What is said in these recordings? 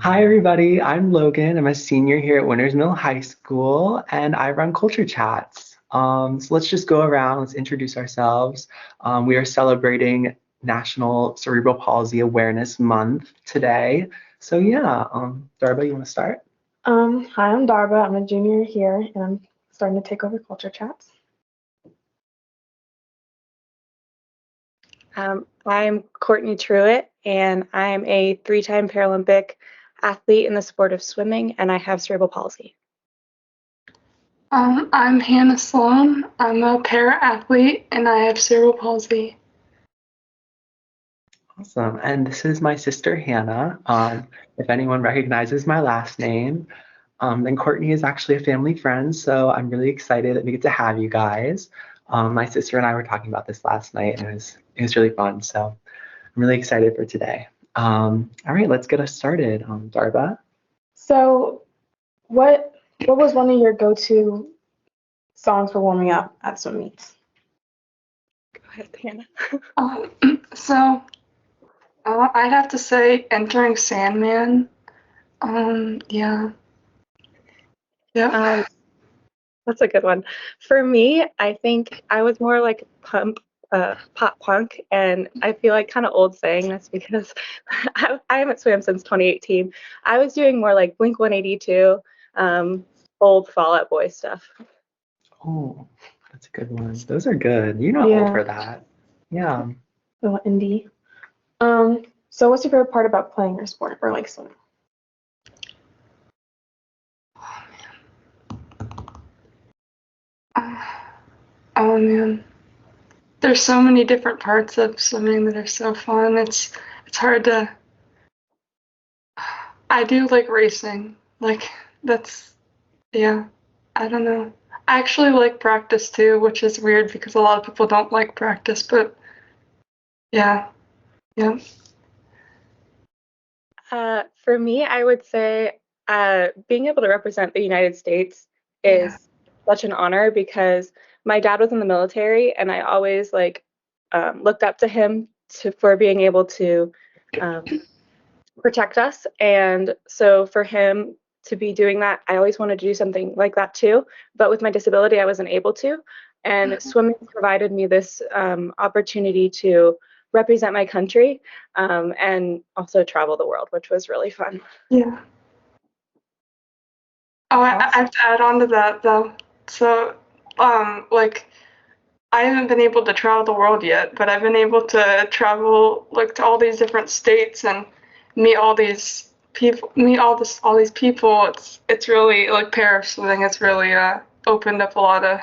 Hi, everybody. I'm Logan. I'm a senior here at Winners Mill High School, and I run Culture Chats. So let's just go around, let's introduce ourselves. We are celebrating National Cerebral Palsy Awareness Month today. So yeah, Darbah, you want to start? Hi, I'm Darbah. I'm a junior here, and I'm starting to take over Culture Chats. I'm Cortney Truitt, and I'm a three-time Paralympic athlete in the sport of swimming, and I have cerebral palsy. I'm Hannah Sloan. I'm a para-athlete, and I have cerebral palsy. Awesome. And this is my sister, Hannah. If anyone recognizes my last name, then Cortney is actually a family friend, so I'm really excited that we get to have you guys. My sister and I were talking about this last night, and it was really fun. So I'm really excited for today. All right, let's get us started. Darbah. So, what was one of your go-to songs for warming up at swim meets? Go ahead, Hannah. So I'd have to say Entering Sandman. Yeah. Yeah. That's a good one. For me, I think I was more like pop punk, and I feel like kind of old saying this because I haven't swam since 2018. I was doing more like Blink 182, old Fall Out Boy stuff. Oh, that's a good one. Those are good. You're not old Yeah. for that. Yeah. A little indie. So what's your favorite part about playing your sport or like swimming? Oh man. There's so many different parts of swimming that are so fun. It's hard to. I do like racing. Like yeah. I don't know. I actually like practice too, which is weird because a lot of people don't like practice, but yeah. Yeah. For me, I would say being able to represent the United States is such an honor because my dad was in the military, and I always looked up to him for being able to um, protect us. And so for him to be doing that, I always wanted to do something like that too. But with my disability, I wasn't able to. And swimming provided me this opportunity to represent my country and also travel the world, which was really fun. Yeah. Oh, I have to add on to that though. So, like I haven't been able to travel the world yet, but I've been able to travel like to all these different states and meet all these people, all these people. It's really like parasailing. It's really opened up a lot of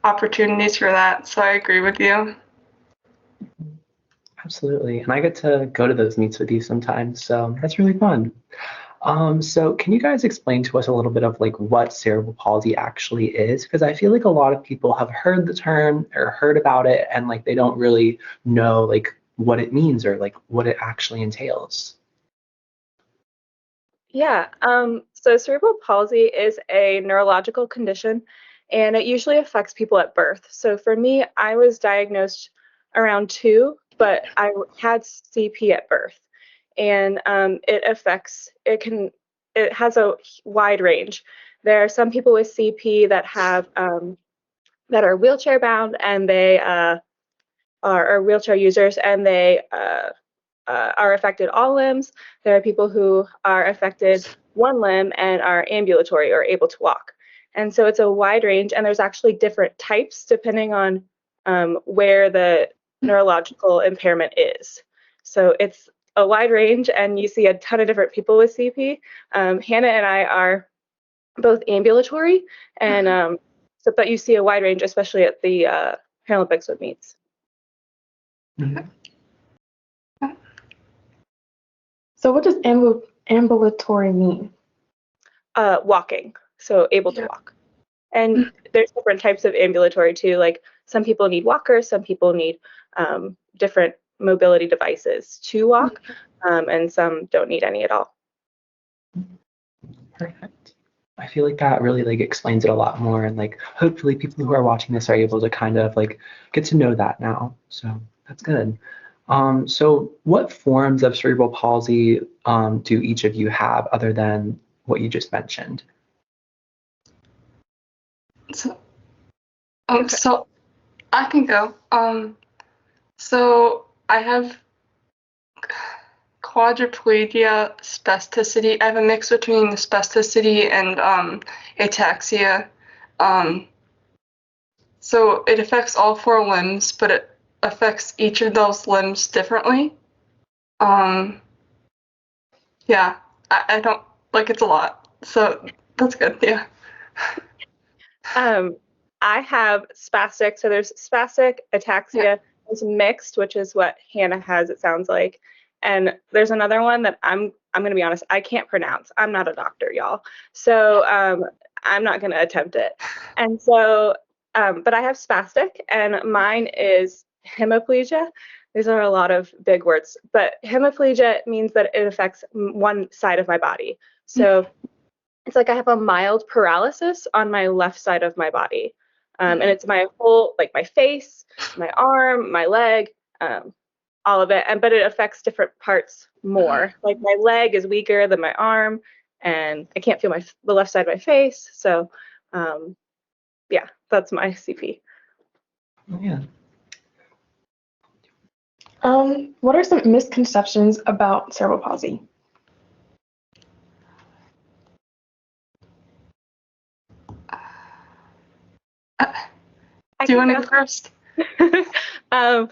opportunities for that. So I agree with you. Absolutely. And I get to go to those meets with you sometimes, so that's really fun. So can you guys explain to us a little bit of like what cerebral palsy actually is? Because I feel like a lot of people have heard the term or heard about it and like they don't really know like what it means or like what it actually entails. Yeah, so cerebral palsy is a neurological condition, and it usually affects people at birth. So for me, I was diagnosed around 2, but I had CP at birth, and it has a wide range. There are some people with CP that are wheelchair bound, and they are wheelchair users, and they are affected all limbs. There are people who are affected one limb and are ambulatory or able to walk. And so it's a wide range, and there's actually different types depending on where the neurological impairment is. So it's a wide range, and you see a ton of different people with CP. Hannah and I are both ambulatory, and but you see a wide range, especially at the Paralympic swim meets. Mhm. So what does ambulatory mean? Walking, so able to walk. And there's different types of ambulatory too. Like some people need walkers, some people need different mobility devices to walk, and some don't need any at all. Perfect. I feel like that really like explains it a lot more and like hopefully people who are watching this are able to kind of like get to know that now. So that's good. So what forms of cerebral palsy do each of you have other than what you just mentioned? So, so I can go. So I have quadriplegia spasticity. I have a mix between spasticity and ataxia. So it affects all four limbs, but it affects each of those limbs differently. Yeah, I don't like it's a lot. So that's good. Yeah. I have spastic, so there's spastic, ataxia, there's mixed, which is what Hannah has, it sounds like. And there's another one that I'm gonna be honest, I can't pronounce. I'm not a doctor, y'all. So I'm not gonna attempt it. And so, but I have spastic, and mine is hemiplegia. These are a lot of big words, but hemiplegia means that it affects one side of my body. So it's like I have a mild paralysis on my left side of my body. And it's my whole, like my face, my arm, my leg, all of it. But it affects different parts more. Like my leg is weaker than my arm, and I can't feel the left side of my face. So, yeah, that's my CP. Yeah. What are some misconceptions about cerebral palsy? Do you want to go first? I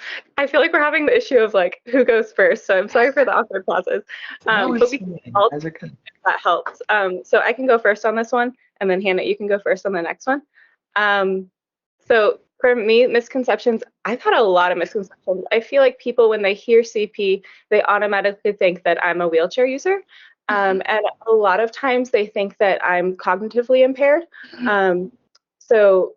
feel like we're having the issue of like who goes first, so I'm sorry for the awkward pauses. No, But we fine. can You guys are good. if that helps. So I can go first on this one, and then Hannah, you can go first on the next one. So for me, misconceptions, I've had a lot of misconceptions. I feel like people, when they hear CP, they automatically think that I'm a wheelchair user. And a lot of times they think that I'm cognitively impaired. So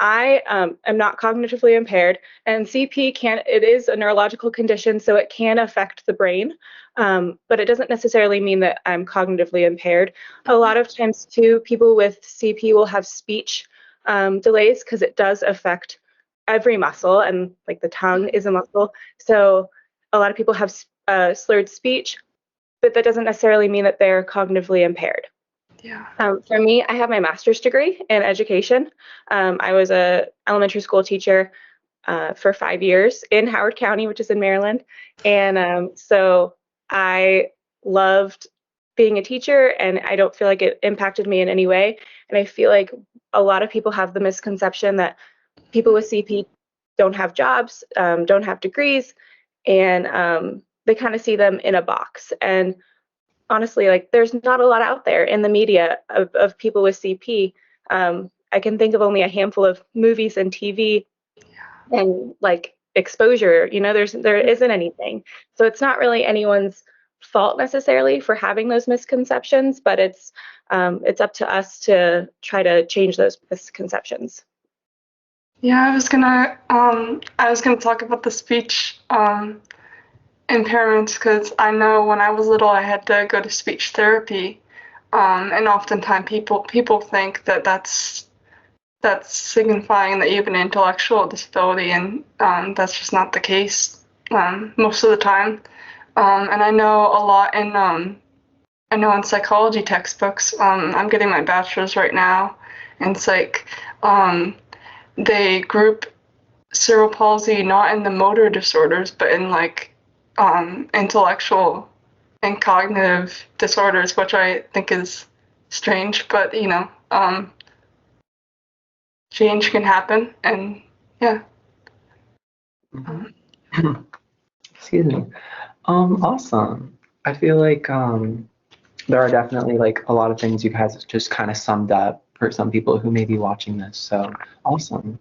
I am not cognitively impaired, and CP it is a neurological condition, so it can affect the brain, but it doesn't necessarily mean that I'm cognitively impaired. A lot of times, too, people with CP will have speech delays because it does affect every muscle, and like the tongue is a muscle. So a lot of people have slurred speech, but that doesn't necessarily mean that they're cognitively impaired. Yeah. For me, I have my master's degree in education. I was a elementary school teacher for 5 years in Howard County, which is in Maryland. And so I loved being a teacher, and I don't feel like it impacted me in any way. And I feel like a lot of people have the misconception that people with CP don't have jobs, don't have degrees, and they kind of see them in a box. And honestly, like there's not a lot out there in the media of people with CP. I can think of only a handful of movies and TV and like exposure. There isn't anything. So it's not really anyone's fault necessarily for having those misconceptions, but it's up to us to try to change those misconceptions. Yeah, I was gonna talk about the speech impairments because I know when I was little I had to go to speech therapy, and oftentimes people think that that's signifying that you have an intellectual disability, and that's just not the case most of the time. And I know a lot in psychology textbooks. I'm getting my bachelor's right now, and it's like they group cerebral palsy not in the motor disorders, but in like intellectual and cognitive disorders, which I think is strange, but change can happen, and yeah. Excuse me. Awesome. I feel like there are definitely like a lot of things you guys just kind of summed up for some people who may be watching this. So awesome.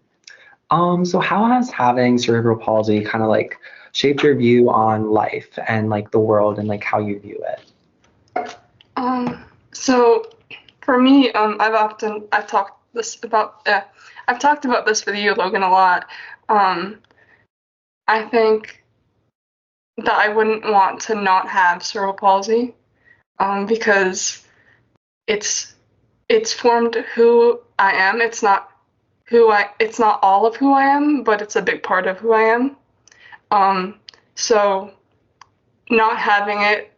So how has having cerebral palsy kind of like shaped your view on life and like the world and like how you view it? So for me, I've talked about this with you, Logan, a lot. I think that I wouldn't want to not have cerebral palsy, because it's formed who I am. It's not all of who I am, but it's a big part of who I am. So not having it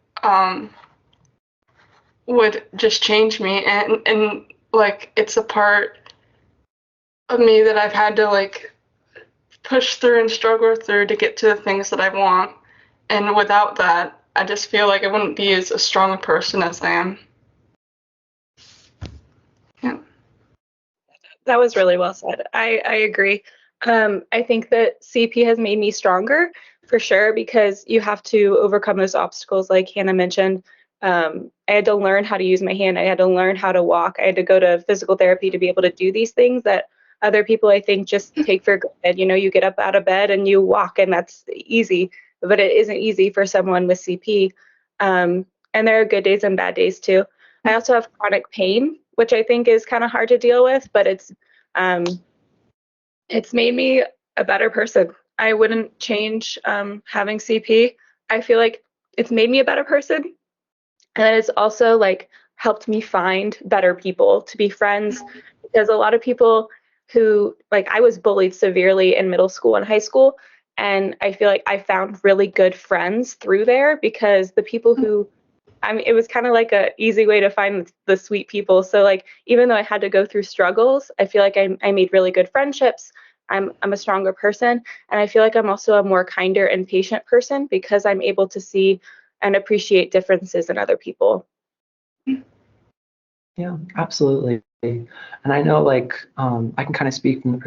would just change me, and like it's a part of me that I've had to like push through and struggle through to get to the things that I want. And without that, I just feel like I wouldn't be as a strong a person as I am. Yeah. That was really well said. I agree. I think that CP has made me stronger for sure, because you have to overcome those obstacles like Hannah mentioned. I had to learn how to use my hand. I had to learn how to walk. I had to go to physical therapy to be able to do these things that other people, I think, just take for granted. You know, you get up out of bed and you walk, and that's easy, but it isn't easy for someone with CP. And there are good days and bad days too. I also have chronic pain, which I think is kind of hard to deal with, but it's made me a better person. I wouldn't change having CP. I feel like it's made me a better person, and it's also like helped me find better people to be friends, because a lot of people who, like, I was bullied severely in middle school and high school, and I feel like I found really good friends through there, because the people who, I mean, it was kind of like a easy way to find the sweet people. So like, even though I had to go through struggles, I feel like I made really good friendships. I'm a stronger person, and I feel like I'm also a more kinder and patient person, because I'm able to see and appreciate differences in other people. Yeah, absolutely. And I know, like, I can kind of speak from the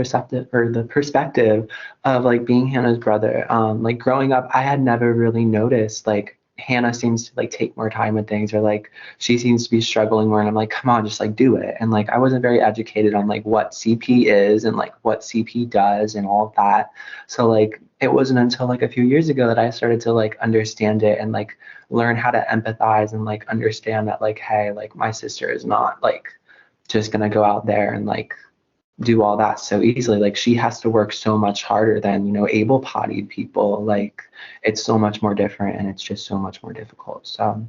perspective of like being Hannah's brother. Like growing up, I had never really noticed like Hannah seems to like take more time with things, or like she seems to be struggling more, and I'm like, come on, just like do it. And like I wasn't very educated on like what CP is and like what CP does and all of that. So like it wasn't until like a few years ago that I started to like understand it and like learn how to empathize and like understand that like, hey, like my sister is not like just gonna go out there and like do all that so easily. Like she has to work so much harder than, you know, able-bodied people. Like it's so much more different, and it's just so much more difficult. So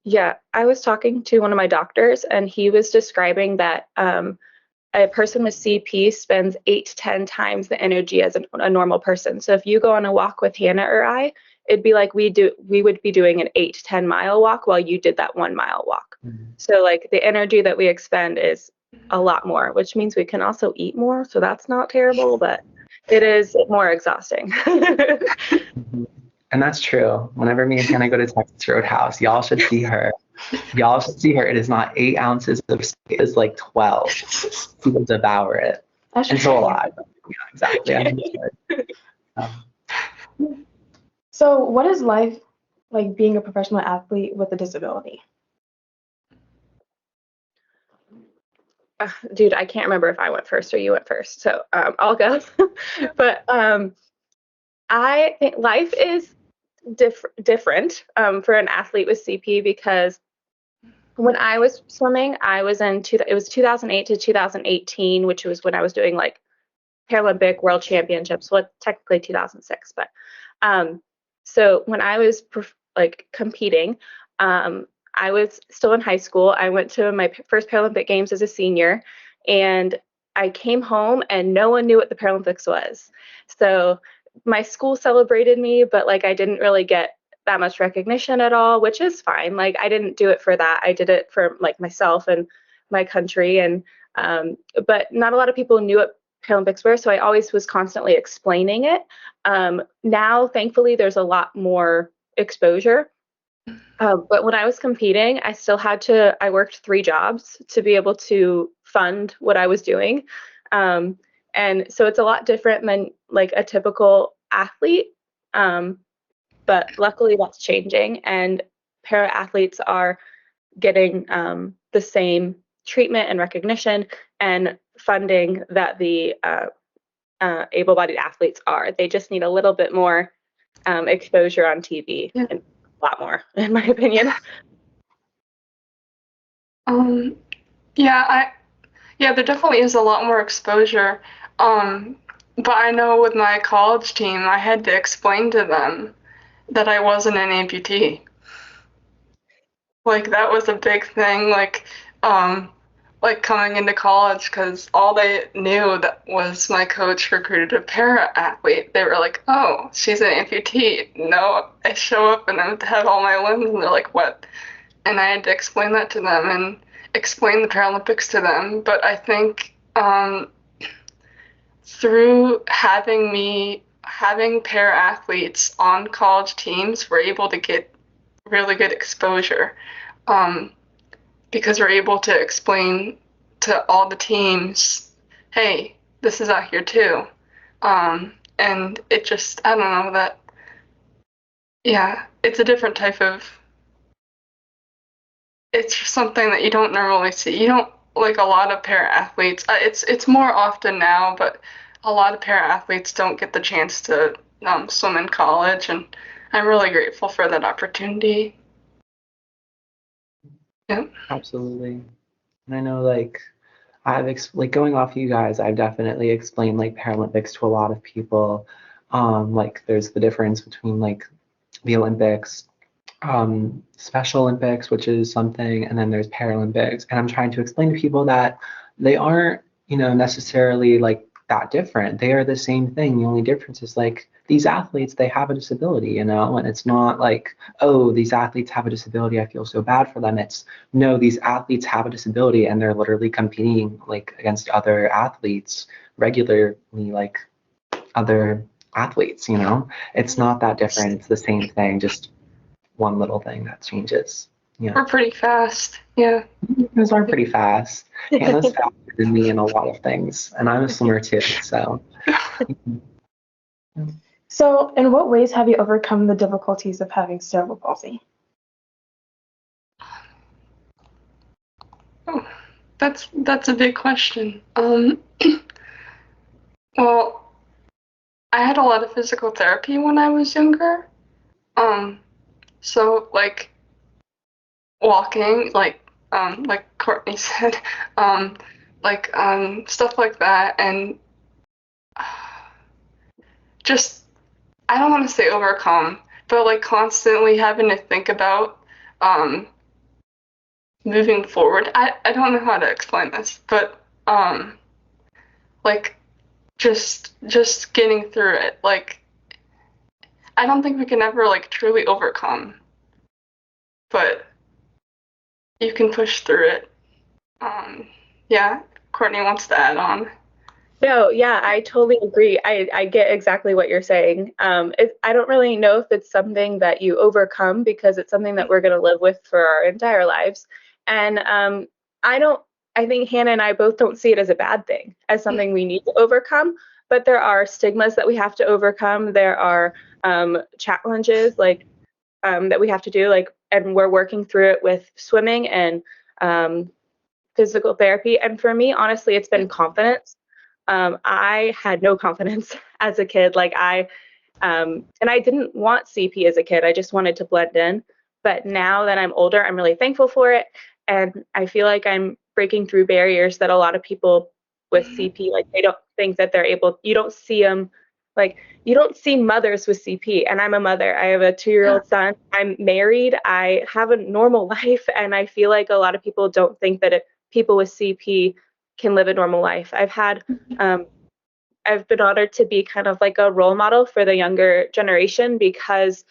Yeah, I was talking to one of my doctors, and he was describing that a person with CP spends 8 to 10 times the energy as a normal person. So if you go on a walk with Hannah or I, it'd be like we would be doing an 8 to 10 mile walk while you did that 1 mile walk. So like the energy that we expend is a lot more, which means we can also eat more. So that's not terrible, but it is more exhausting. and that's true. Whenever me and Hannah go to Texas Roadhouse, y'all should see her. Y'all should see her. It is not 8 ounces of steak, it is like 12. She will devour it. And so will I. Yeah, exactly. I'm sure. So what is life like being a professional athlete with a disability? Dude, I can't remember if I went first or you went first, so I'll go. But I think life is different for an athlete with CP, because when I was swimming, I was it was 2008 to 2018, which was when I was doing like Paralympic World Championships. Well, technically 2006, but so when I was like competing, I was still in high school. I went to my first Paralympic Games as a senior, and I came home and no one knew what the Paralympics was. So my school celebrated me, but like I didn't really get that much recognition at all, which is fine. Like I didn't do it for that. I did it for like myself and my country, and but not a lot of people knew what Paralympics were, so I always was constantly explaining it. Now, thankfully, there's a lot more exposure. But when I was competing, I worked 3 jobs to be able to fund what I was doing. And so it's a lot different than like a typical athlete. But luckily that's changing, and para athletes are getting the same treatment and recognition and funding that the able-bodied athletes are. They just need a little bit more exposure on TV, Yeah. and a lot more, in my opinion. Yeah, there definitely is a lot more exposure. But I know with my college team, I had to explain to them that I wasn't an amputee. Like that was a big thing. Like, like coming into college, because all they knew that was my coach recruited a para athlete. They were like, "Oh, she's an amputee." No, I show up and I have all my limbs, and they're like, "What?" And I had to explain that to them and explain the Paralympics to them. But I think through having para athletes on college teams, we're able to get really good exposure. Because we're able to explain to all the teams, hey, this is out here too. And it just, I don't know, that, yeah, it's a different type of, it's just something that you don't normally see. You don't, like a lot of para athletes, it's more often now, but a lot of para athletes don't get the chance to swim in college, and I'm really grateful for that opportunity. Yeah. Absolutely. And I know, like, like going off you guys, I've definitely explained like Paralympics to a lot of people. Like there's the difference between like the Olympics, Special Olympics, which is something, and then there's Paralympics. And I'm trying to explain to people that they aren't, necessarily like that different. They are the same thing. The only difference is like these athletes, they have a disability, and it's not like, oh, these athletes have a disability, I feel so bad for them. It's no, these athletes have a disability and they're literally competing like against other athletes regularly, like other athletes, It's not that different. It's the same thing, just one little thing that changes. Yeah. We're pretty fast. Yeah. Those are pretty fast. Hannah's faster than me in a lot of things, and I'm a swimmer too. So. So, in what ways have you overcome the difficulties of having cerebral palsy? Oh, that's a big question. Well, I had a lot of physical therapy when I was younger. So like walking, like Cortney said, stuff like that, and just, I don't want to say overcome, but like constantly having to think about moving forward. I don't know how to explain this, but like just getting through it. Like I don't think we can ever like truly overcome, but you can push through it. Yeah, Cortney wants to add on. No, yeah, I totally agree. I get exactly what you're saying. I don't really know if it's something that you overcome, because it's something that we're going to live with for our entire lives. And I think Hannah and I both don't see it as a bad thing, as something we need to overcome. But there are stigmas that we have to overcome. There are challenges like that we have to do, and we're working through it with swimming and physical therapy. And for me, honestly, it's been confidence. I had no confidence as a kid. And I didn't want CP as a kid. I just wanted to blend in. But now that I'm older, I'm really thankful for it. And I feel like I'm breaking through barriers that a lot of people with CP, like they don't think that they're able, you don't see them, like you don't see mothers with CP. And I'm a mother. I have a 2-year-old son. I'm married. I have a normal life. And I feel like a lot of people don't think that people with CP can live a normal life. I've been honored to be kind of like a role model for the younger generation, because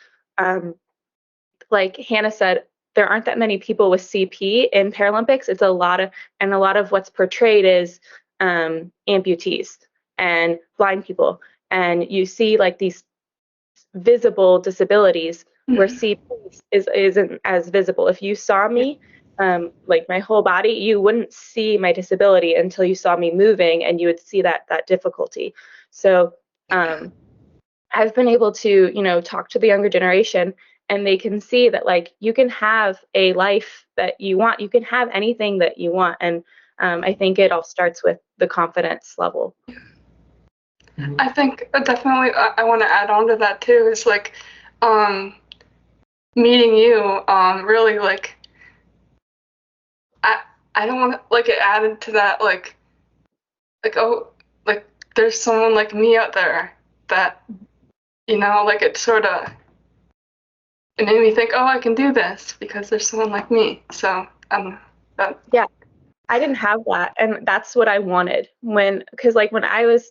like Hannah said, there aren't that many people with CP in Paralympics. It's a lot of what's portrayed is amputees and blind people. And you see like these visible disabilities where CP isn't as visible. If you saw me, like my whole body, you wouldn't see my disability until you saw me moving, and you would see that difficulty. So I've been able to, talk to the younger generation, and they can see that like you can have a life that you want. You can have anything that you want. And I think it all starts with the confidence level. I think definitely I want to add on to that too, is like meeting you really like I don't want to like it added to that like oh, like there's someone like me out there that like it sort of, it made me think, oh, I can do this because there's someone like me. So that. Yeah, I didn't have that, and that's what I wanted because like when I was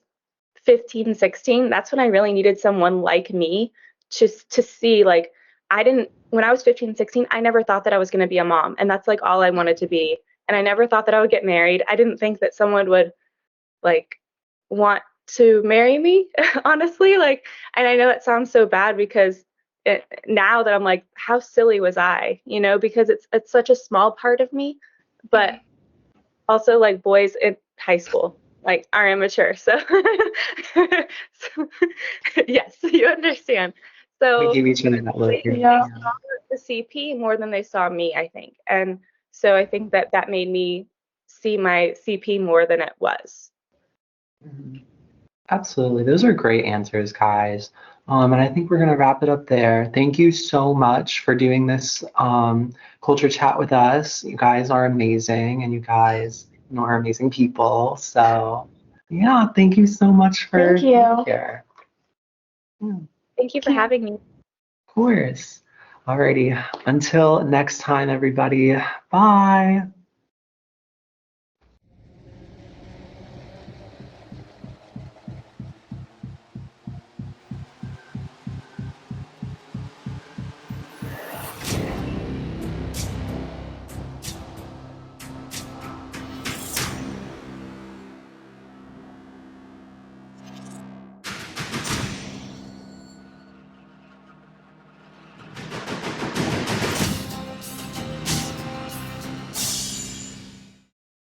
15, 16, that's when I really needed someone like me just to see, like, when I was 15, 16, I never thought that I was going to be a mom, and that's like all I wanted to be. And I never thought that I would get married. I didn't think that someone would like want to marry me, honestly. Like, and I know it sounds so bad because now that I'm like, how silly was I? Because it's such a small part of me, but also like boys in high school like are immature, so, so yes, you understand. We So gave each other that look. they Yeah. saw the CP more than they saw me, I think, and so I think that made me see my CP more than it was. Mhm. Absolutely. Those are great answers, guys. And I think we're going to wrap it up there. Thank you so much for doing this culture chat with us. You guys are amazing, and you guys are amazing people. So, yeah, thank you so much for Thank you. being here. Yeah, Thank you for Thank you. having me. of course. Alrighty. Until next time, everybody. Bye.